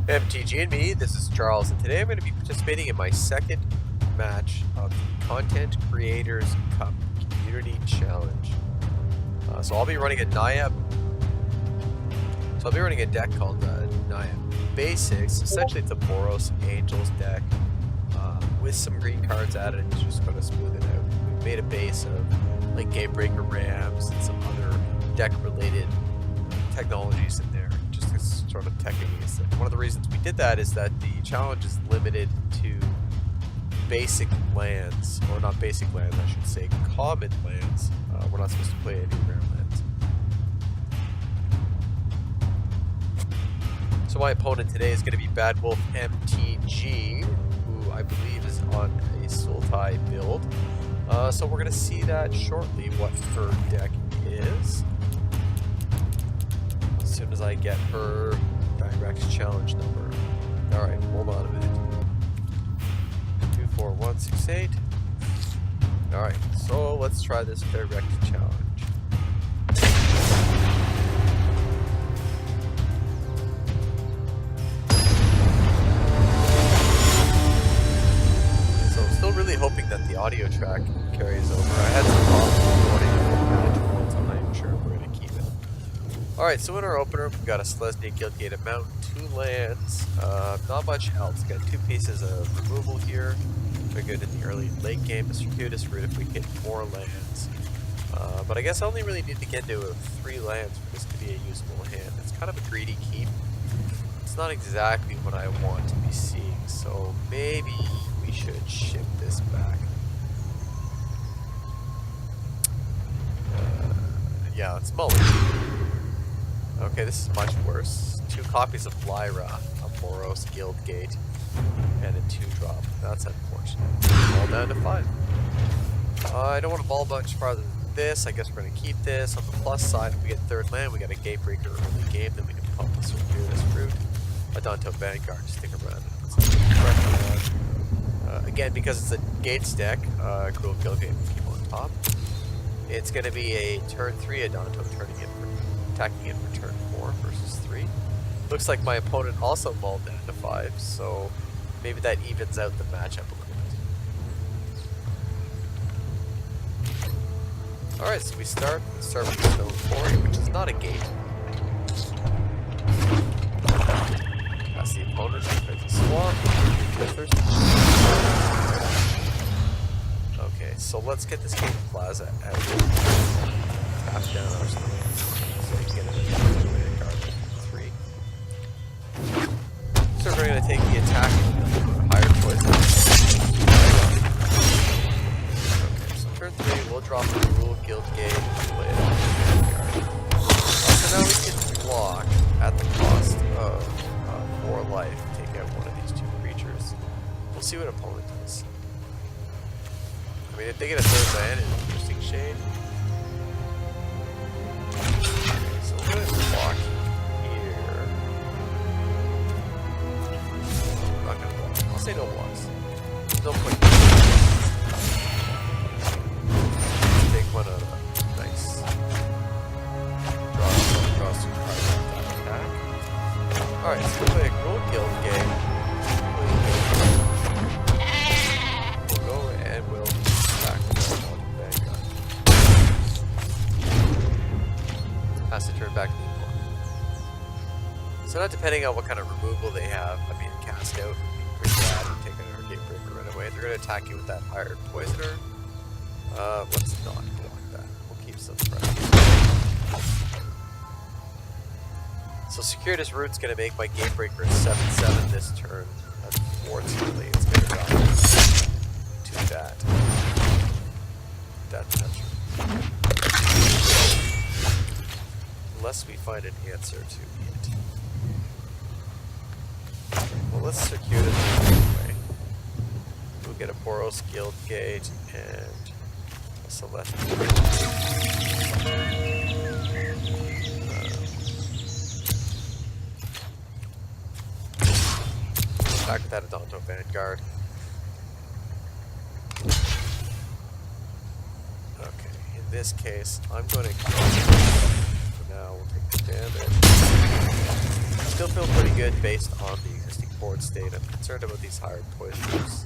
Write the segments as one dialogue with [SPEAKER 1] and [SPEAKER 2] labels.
[SPEAKER 1] MTGandME, this is Charles, and today I'm going to be participating in my second match of the Content Creators Cup Community Challenge. So I'll be running a Naya. So I'll be running a deck called Naya Basics. Essentially, it's a Naya Angels deck with some green cards added. It's just going to smooth it out. We've made a base of like Gatebreaker Rams and some other deck-related technologies in there, just to sort of technically. One of the reasons we did that is that the challenge is limited to basic lands, or not basic lands, I should say common lands. We're not supposed to play any rare lands. So my opponent today is going to be BadWolfMTG, who I believe is on a Sultai build. So we're going to see that shortly, what her deck is. As soon as I get her direct challenge number. Alright, hold on a minute. 24168. Alright, so let's try this direct challenge. So I'm still really hoping that the audio track carries over. I had some problems recording it one time. I'm sure we're going to keep it. Alright, so in our opener, we've got a Selesnya Guildgate Amount, 2 lands, not much else. Got 2 pieces of removal here. Very good in the early late game. A circuitous route if we get 4 lands. But I guess I only really need to get to 3 lands for this to be a usable hand. It's kind of a greedy keep. It's not exactly what I want to be seeing, so maybe we should ship this back. Yeah, let's mull it. Okay, this is much worse. 2 copies of Lyra, a Boros Guildgate, and a 2-drop. That's unfortunate. All down to 5. I don't want to ball much farther than this. I guess we're going to keep this. On the plus side, if we get 3rd land, we got a Gatebreaker early game, then we can pump this Circuitous Route. A Danto Vanguard, stick around. Again, because it's a Gates deck, Cruel Guildgate will keep on top. It's going to be a turn 3 Adanto attacking it for turn 4 versus 3. Looks like my opponent also mulled down to 5, so maybe that evens out the matchup a little bit. Alright, so we start with Stone Quarry, which is not a gate. That's the opponent. There's a swamp. Okay, so let's get this Game Plaza out. Tap down our stone. So you can get a card 3. So we're going to take the attack higher poison. Okay, so turn 3, we'll drop the Cruel Guildgate and play it on the Vanguard. So now we can block at the cost of 4 life, take out one of these 2 creatures. We'll see what opponent does. I mean, if they get a 3rd land, it's an interesting shade. Okay, so we're going to block here. I'm not going to block. I'll say no blocks. No point. Take one out of that. Nice. Draw some cards with that attack. Alright, so we'll play a Cruel Guildgate. We'll go and we'll attack the Vanguard. Has to turn back to the opponent. So now depending on what kind of removal they have, I mean cast out would be pretty bad and take our Gatebreaker right away. They're going to attack you with that hired poisoner. Let's not block that. We'll keep some pressure. So Circuitous Route's going to make my Gatebreaker a 7/7 this turn. Unfortunately, it's going to die to that toucher. Unless we find an answer to it. Well, let's Circuitous Route anyway. We'll get a Boros Guildgate and a Celestial. Back with that Adanto Vanguard. Okay, in this case, I'm going to for now. We'll take the damage. Still feel pretty good based on the board state. I'm concerned about these higher poisons.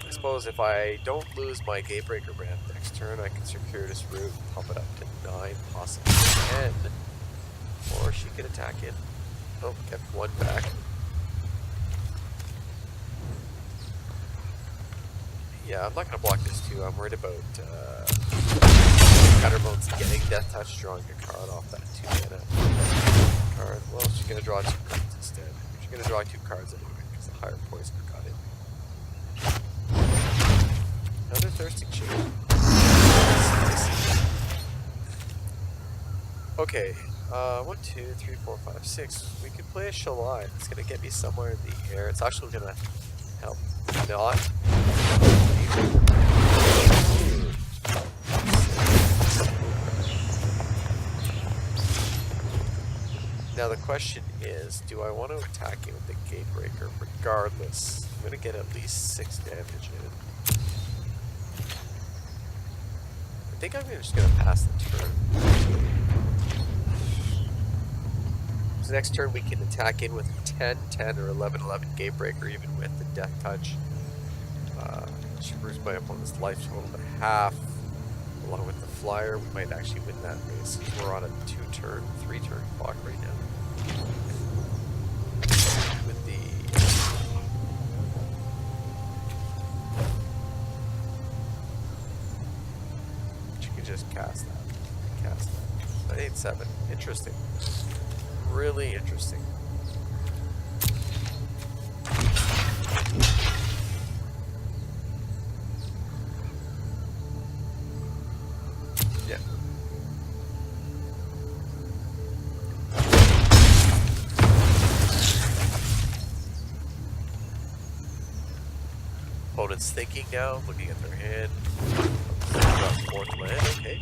[SPEAKER 1] I suppose if I don't lose my Gatebreaker ramp next turn, I can circuitous route and pump it up to 9, possibly 10. Or she could attack it. Oh, kept 1 back. Yeah, I'm not going to block this too. I'm worried about Cutterbones getting Death Touch, drawing a card off that 2 mana card. Well, she's going to draw 2 cards instead. She's going to draw 2 cards anyway, because the higher poison got it. Another Thirsting Chain. Okay, 1, 2, 3, 4, 5, 6. We could play a Sultai. It's going to get me somewhere in the air. It's actually going to help not. Now the question is, do I want to attack it with the Gatebreaker regardless? I'm going to get at least 6 damage in. I think I'm just going to pass the turn. So next turn we can attack in with 10, 10, or 11, 11 Gatebreaker, even with the Death Touch. She brings my opponent's life total to half. Along with the flyer, we might actually win that race. We're on a 2-turn, 3-turn clock right now. With the you can just cast that. Cast that. 8-7. Interesting. Really interesting. Yeah. Opponent's thinking now, looking at their hand. Got 4th land, okay.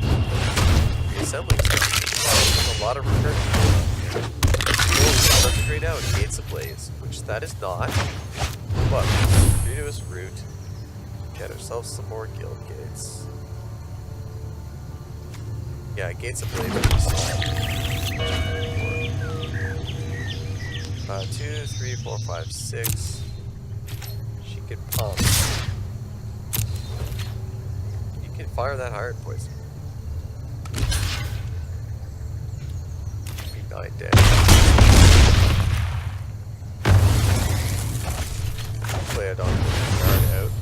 [SPEAKER 1] Reassembling stuff. A lot of recursion. Perfect right now, Gates Ablaze, which that is not. But Circuitous Route. Get ourselves some more guild gates. Yeah, Gates Ablaze. 2, 3, 4, 5, 6. She could pump. You can fire that hard poison. Be 9 damage. Play it on the card out.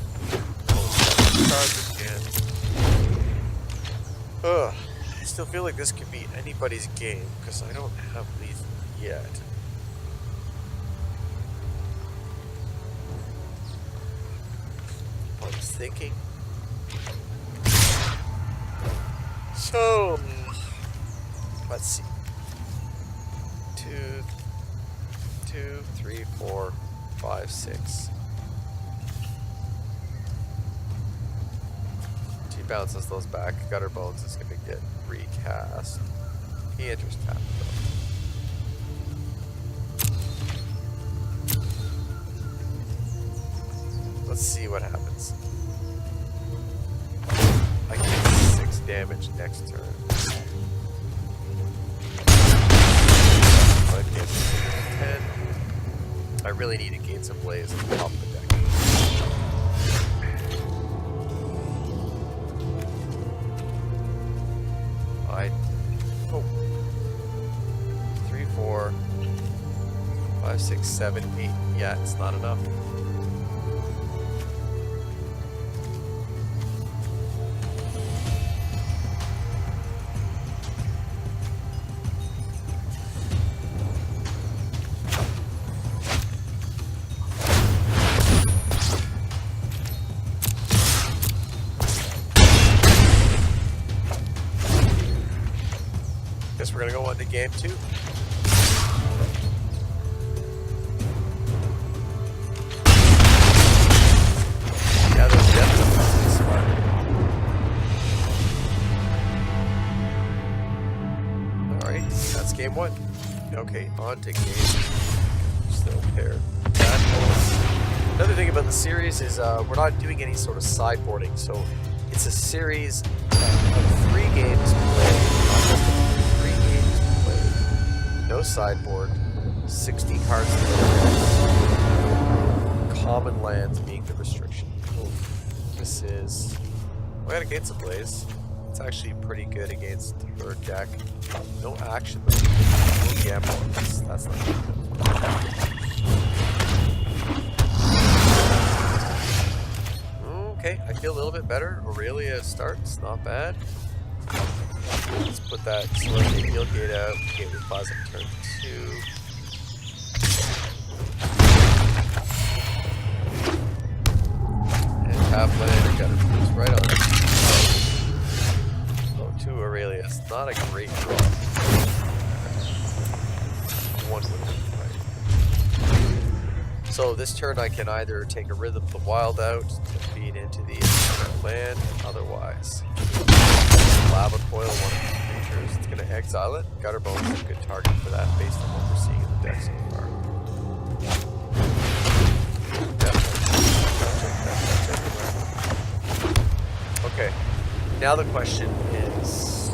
[SPEAKER 1] Cards again. Ugh. I still feel like this could be anybody's game because I don't have lethal yet. I was thinking. So let's see. 2, 3, 4, 5, 6. She bounces those back. Gutter Bones is going to get recast. He enters tap though. Let's see what happens. I get 6 damage next turn. I get 10. I really need a Gates Ablaze to pop the deck. Oh. 3, 4, 5, 6, 7, 8. Yeah, it's not enough. Guess we're gonna go on to game 2. Yeah, there's definitely smart. Alright, that's game 1. Okay, on to game. Still paired. Another thing about the series is we're not doing any sort of sideboarding, so it's a series of 3 games played. No sideboard. 60 cards. Common lands being the restriction. Oof. This is... I got a Gates of Blaze. It's actually pretty good against her deck. No action though. No gamble. That's not good. Okay, I feel a little bit better. Aurelia starts, not bad. Let's put that Sultai Field Gate out. Gateway Plaza turn 2. And tap land, I got it boost right on it. Oh, 2 Aurelias. Not a great draw. One would have been right. So this turn I can either take a Rhythm the Wild out to feed into the land, otherwise Lava Coil, one of these creatures. It's going to exile it. Gutterbone is a good target for that based on what we're seeing in the deck so far. Okay, now the question is...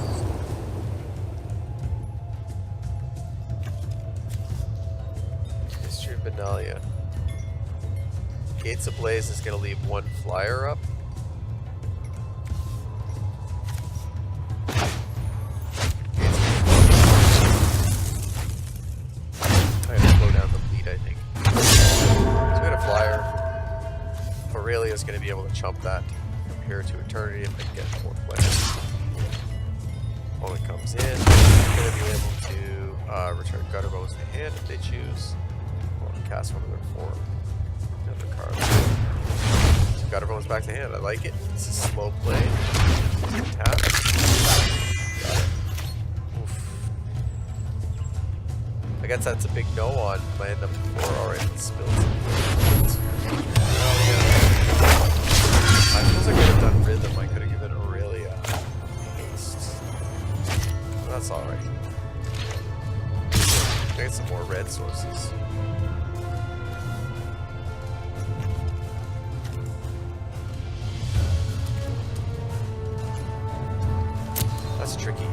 [SPEAKER 1] History of Benalia. Gates of Blaze is going to leave 1 flyer up. Is going to be able to chump that from here to eternity if I can get 4 players. When it comes in, I'm going to be able to return Gutterbones to hand if they choose. Or cast one of their 4 other cards. So Gutterbones back to hand. I like it. This is slow play. Tap. Got it. Oof. I guess that's a big no on land number 4. Alright, let's spill some. I suppose I could have done Rhythm. I could have given Aurelia haste. That's alright. I get some more red sources. That's tricky.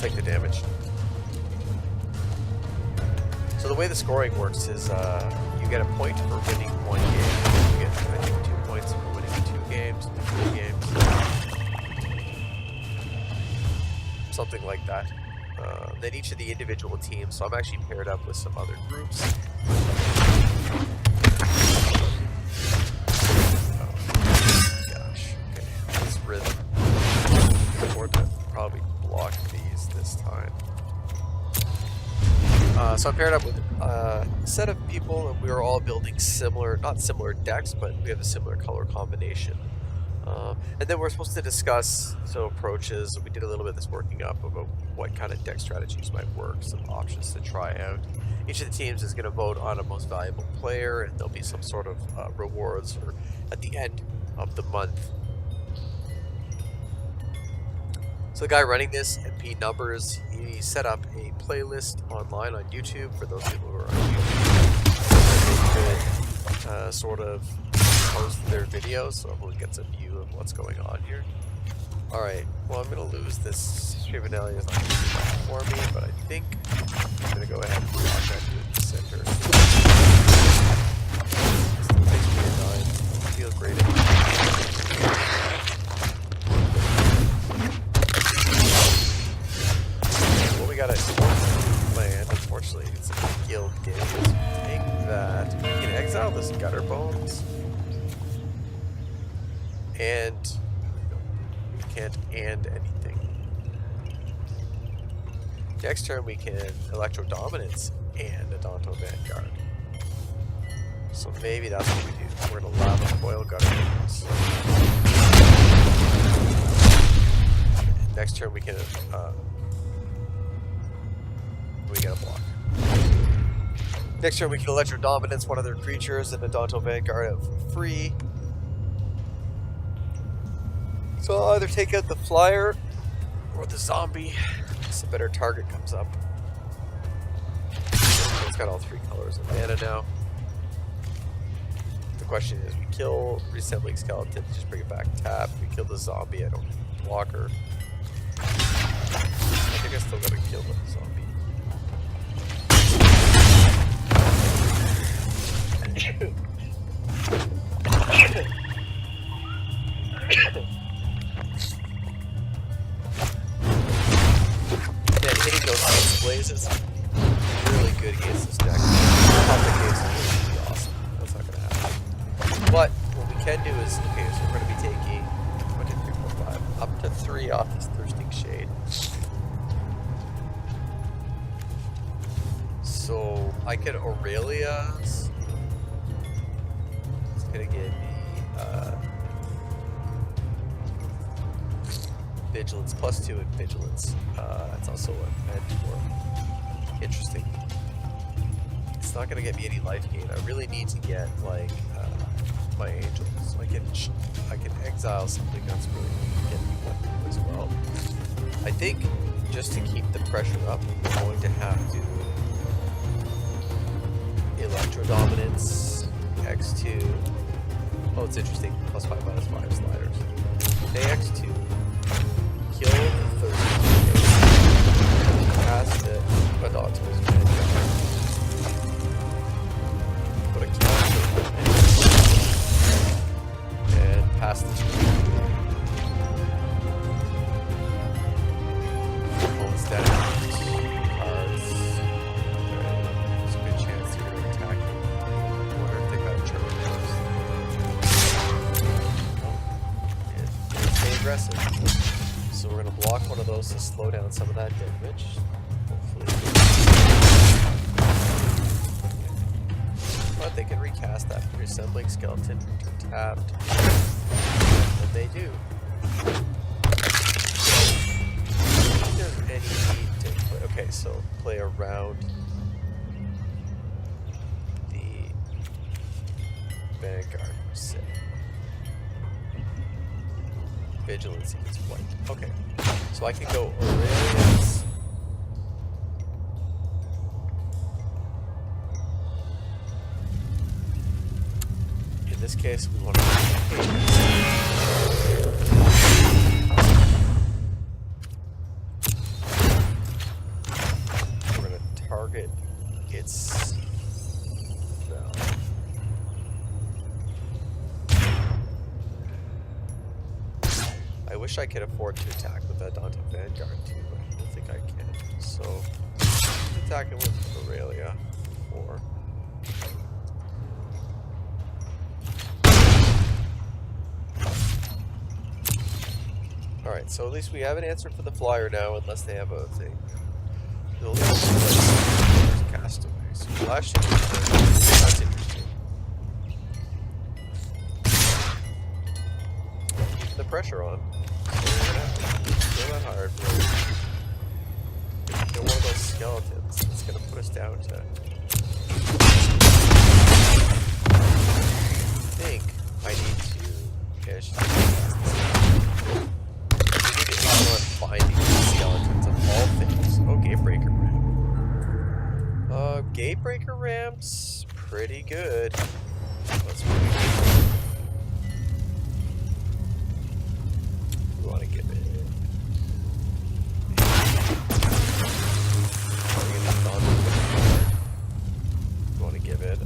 [SPEAKER 1] Take the damage. So the way the scoring works is you get a point for winning 1 game. You get, I think, 2 points for winning 2 games, 3 games. Something like that. Then each of the individual teams, so I'm actually paired up with some other groups. Oh, gosh, okay, this Rhythm. Important to probably block these this time. So I'm paired up with a set of people, and we are all building similar, not similar decks, but we have a similar color combination. And then we're supposed to discuss approaches. We did a little bit of this working up about what kind of deck strategies might work, some options to try out. Each of the teams is going to vote on a most valuable player, and there'll be some sort of rewards or at the end of the month. So the guy running this, MP Numbers, he set up a playlist online on YouTube for those people who are on YouTube. They could sort of post their videos so everyone gets a view of what's going on here. Alright, well I'm going to lose this. Triviality is not going to do much for me, but I think I'm going to go ahead and block that to the center. Still takes me a 9. I feel great at we got a land, unfortunately it's a guild game. Let's take that. We can exile this Gutterbones. And we can't and anything. Next turn we can Electro Dominance and Adonto Vanguard. So maybe that's what we do. We're gonna Lava Coil Gutterbones. Next turn we can we get a block. Next turn we can Electro Dominance one of their creatures and Adonto Vanguard out for free. So I'll either take out the flyer or the zombie. Just a better target comes up. It's got all 3 colors of mana now. The question is, we kill Reassembling Skeleton, just bring it back tap. We kill the zombie, I don't need a blocker. I think I still gotta kill kill the zombie. Man, hitting those ice blazes really good against this deck. Complicates would be awesome. That's not gonna happen. But what we can do is, okay, so we're gonna be taking 1, 2, 3, 4, 5, up to 3 off this Thirsting Shade. So I could Aurelia's. It's gonna give me Vigilance, +2 in Vigilance. It's also a mentor. Interesting. It's not gonna get me any life gain. I really need to get like my Angels. So I can exile something that's really get me one as well. I think just to keep the pressure up, we're going to have to Electro Dominance, X2. Oh, it's interesting. +5, -5 sliders. Okay, X2. Kill the Thirsty. Cast it. Put Optimus Vanguard. Put a counter. And pass the turn. Oh, instead of cards. There's a good chance you're going to attack him. I wonder if they got a turn first. Oh, stay aggressive. So we're going to block one of those to slow down some of that damage. Hopefully. But they can recast that. Resembling Skeleton, return tapped. And they do. If there's any need to play. Okay, so play around the Vanguard. Sick. Vigilance if it's white. Okay. So I can go Aurelius. In this case, we want to we're going to target its valve. I wish I could afford to attack with that Daunting Vanguard too, but I don't think I can. So, attacking with Aurelia. 4. Alright, so at least we have an answer for the flyer now, unless they have a thing. They'll Castaway. So flashing. That's interesting. Keeping the pressure on. Kill that hard. Kill one of those skeletons. It's gonna put us down to. I think I need to. Okay, I should finding skeletons of all things. Oh, Gatebreaker Ram. Gatebreaker Ram's pretty good. Let's we want to give it. We want to give it.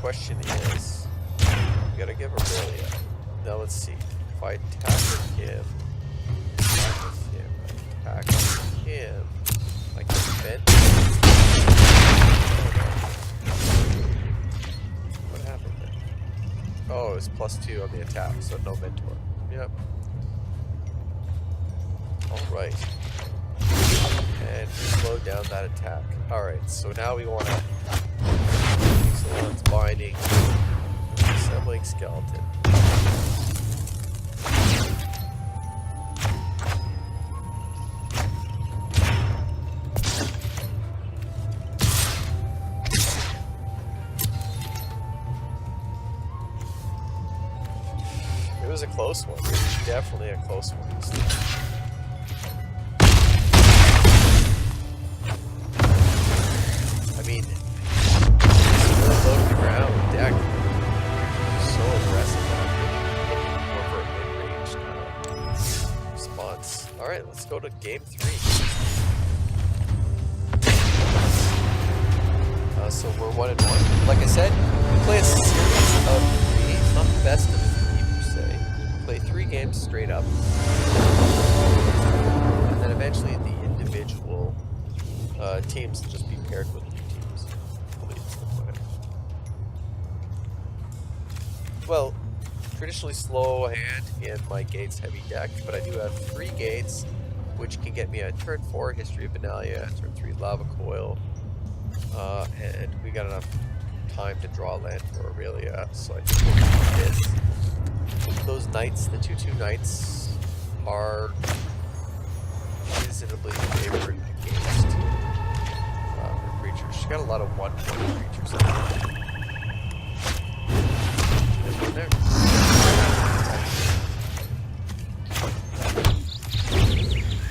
[SPEAKER 1] Question is, we gotta give Aurelia. Now let's see. If I attack with him, attack with him, I can vent. What happened there? Oh, it was +2 on the attack, so no mentor. Yep. Alright. And slow down that attack. Alright, so now we want to. So one's binding, assembling skeleton. It was a close one. It was definitely a close one. Alright, let's go to game 3. So we're 1-1. Like I said, we play a series of 3. It's not the best of 3 per se. We play 3 games straight up. And then eventually the individual teams will just be paired with new teams. Well, traditionally slow hand in my gates heavy deck, but I do have 3 gates, which can get me a turn 4 History of Benalia, turn 3 Lava Coil, and we got enough time to draw land for Aurelia, so I think we'll do this. Those knights, the 2/2 knights, are reasonably favored against her creatures. She's got a lot of 1/1 creatures in there. There's one there.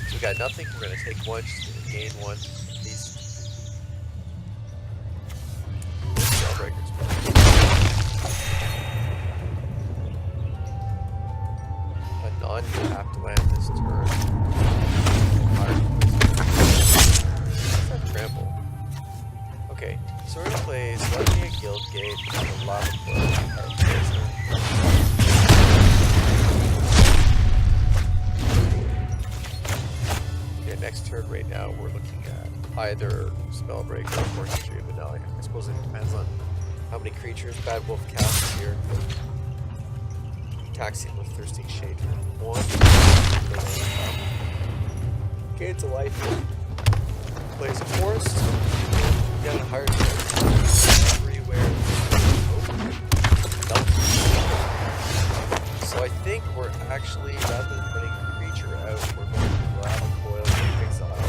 [SPEAKER 1] So we got nothing. We're going to take 1, she's going to gain 1. These Spellbreakers. A non-tapped land this turn. What's that trample? Okay, so we're going to play Sultai, Guild Gate, and a Lava Coil. Okay, next turn right now we're looking at either Spellbreaker or History of Benalia. I suppose it depends on how many creatures Bad Wolf casts here. Taxing with Thirsting Shade for 1. Okay, it's a life. Plays a forest. Got a hard everywhere. Oh. So I think we're actually, rather than putting a creature out, we're going to Lava Coil and Exile.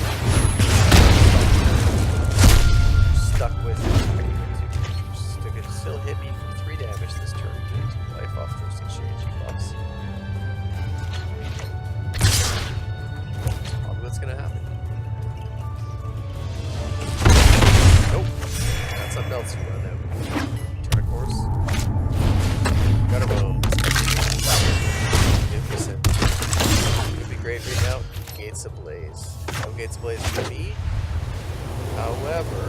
[SPEAKER 1] Stuck with 2 creatures. It could still hit me for 3 damage this turn. Gain 2 life off Thirsting Shade. She buffs. That's probably what's going to happen. Nope. That's something else you run out. Turn a course. Got a bone. Could be great right now. Gates Ablaze. No Gates Ablaze for me. However,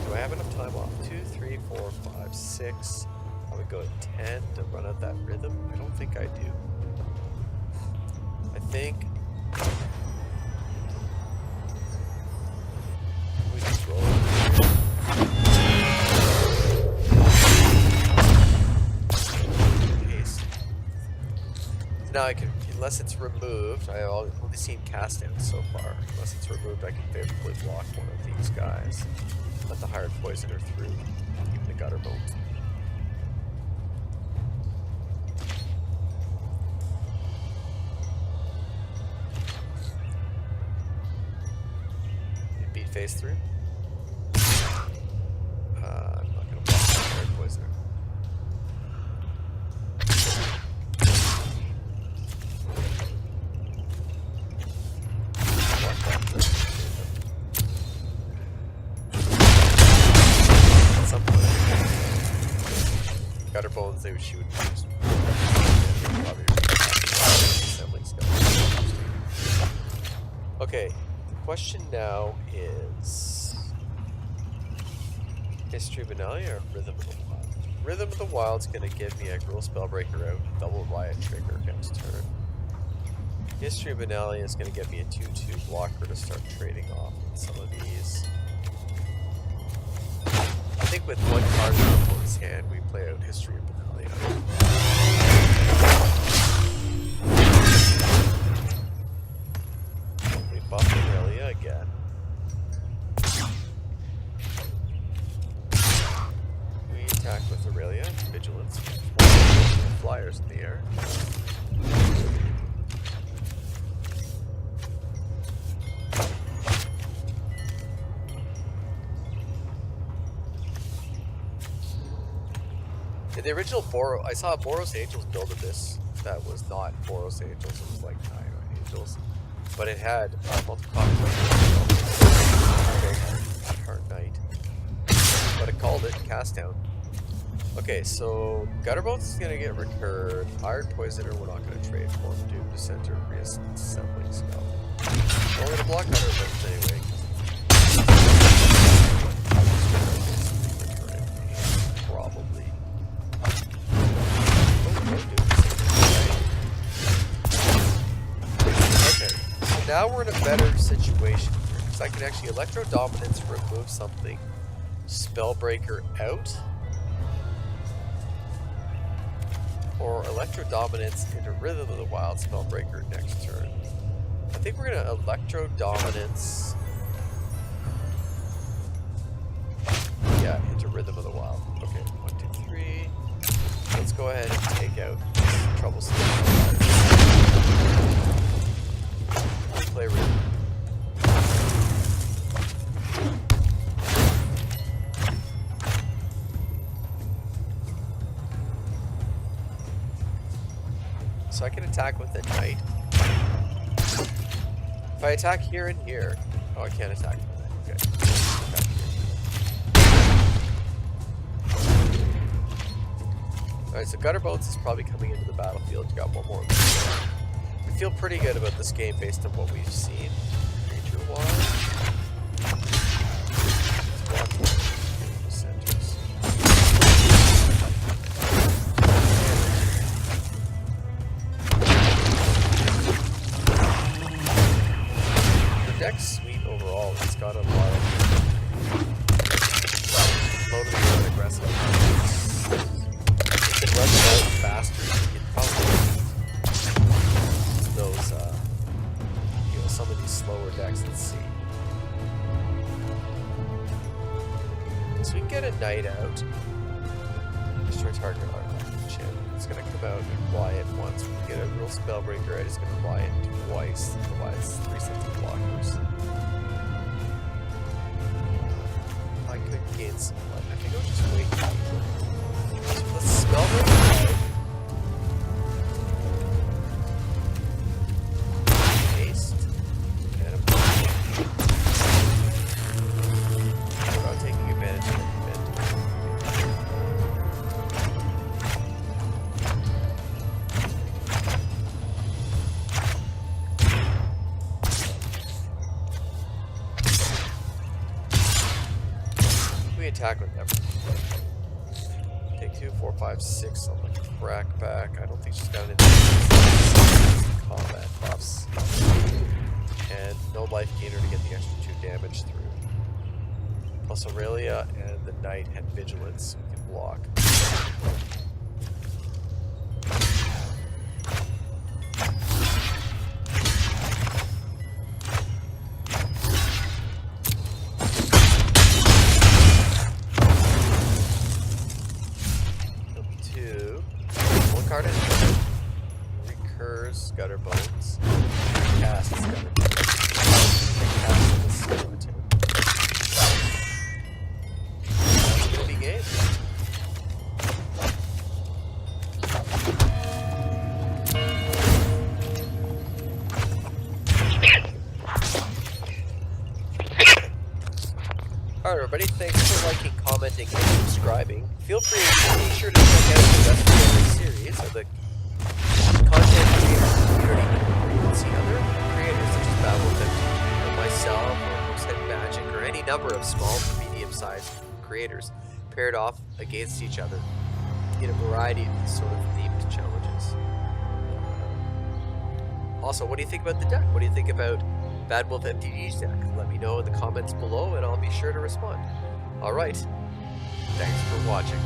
[SPEAKER 1] do I have enough time off? 2, 3, 4, 5, 6. I would go to 10 to run out that rhythm. I don't think I do. I think we just roll. Now I can, unless it's removed, I've only seen cast down so far. Unless it's removed, I can favorably block one of these guys. Let the Hired Poisoner through. Keep the Gutter Bolt. You beat phase through. I'm not going to block the Hired Poisoner. Gutter Bones, she would use. Okay, the question now is History of Benalia or Rhythm of the Wild? Rhythm of the Wild's going to give me a Gruul Spellbreaker out, double Riot Trigger next turn. History of Benalia is going to get me a 2/2 blocker to start trading off with some of these. I think with 1 card in our opponent's hand, we play out History of Benalia. We buff Aurelia again. We attack with Aurelia, Vigilance, flyers in the air. The original Boros, I saw Boros Angels build of this that was not Boros Angels, it was like Naya Angels, but it had multiple Hard Knight, but it called it Cast Down. Okay, so Gutterbolt's is gonna get recurred. Hired Poisoner, we're not gonna trade for him. Doom to Center, Reassembling Skull. We're gonna block gutter boats anyway. Probably. Okay, so now we're in a better situation here because I can actually Electro Dominance remove something, Spellbreaker out, or Electro Dominance into Rhythm of the Wild, Spellbreaker next turn. I think we're gonna Electro Dominance. Yeah, into Rhythm of the Wild. Okay, 1, 2, 3. Let's go ahead and take out this troublesome. Play Rhythm. So I can attack with a knight. If I attack here and here, oh, I can't attack. Okay. Alright, so Gutter Boats is probably coming into the battlefield. You got one more. I feel pretty good about this game based on what we've seen. Creature-wise. Centers. The deck's sweet overall. It's got a lot of low to the aggressive. Run it out faster, so you can probably those, you know, some of these slower decks. Let's see. So we can get a knight out. Destroy target artifact champion. It's gonna come out and apply it once. We can get a real Spellbreaker out. It's gonna apply it twice. Otherwise, 3 sets of blockers. I could gain some life. I think I'll just wait. Let's Spellbreaker out. Haste. And without taking advantage of the event. We attack with them. 2, 4, 5, 6 on the crack back. I don't think she's got any combat buffs. And no life gainer to get the extra 2 damage through. Plus Aurelia and the Knight had Vigilance, so we can block. Card in recurs Gutter Bones. Cast Gutter Bones. Cast the Skeleton. That's gonna be game. Alright everybody, thanks for liking, commenting, and subscribing. Feel free to be sure to check out the rest of the series of the content creator community. You can see other creators such as BadWolfMTG or myself or Hosted Magic or any number of small to medium-sized creators paired off against each other in a variety of these sort of themed challenges. Also, what do you think about the deck? What do you think about BadWolfMTG's deck? Let me know in the comments below and I'll be sure to respond. Alright, thanks for watching.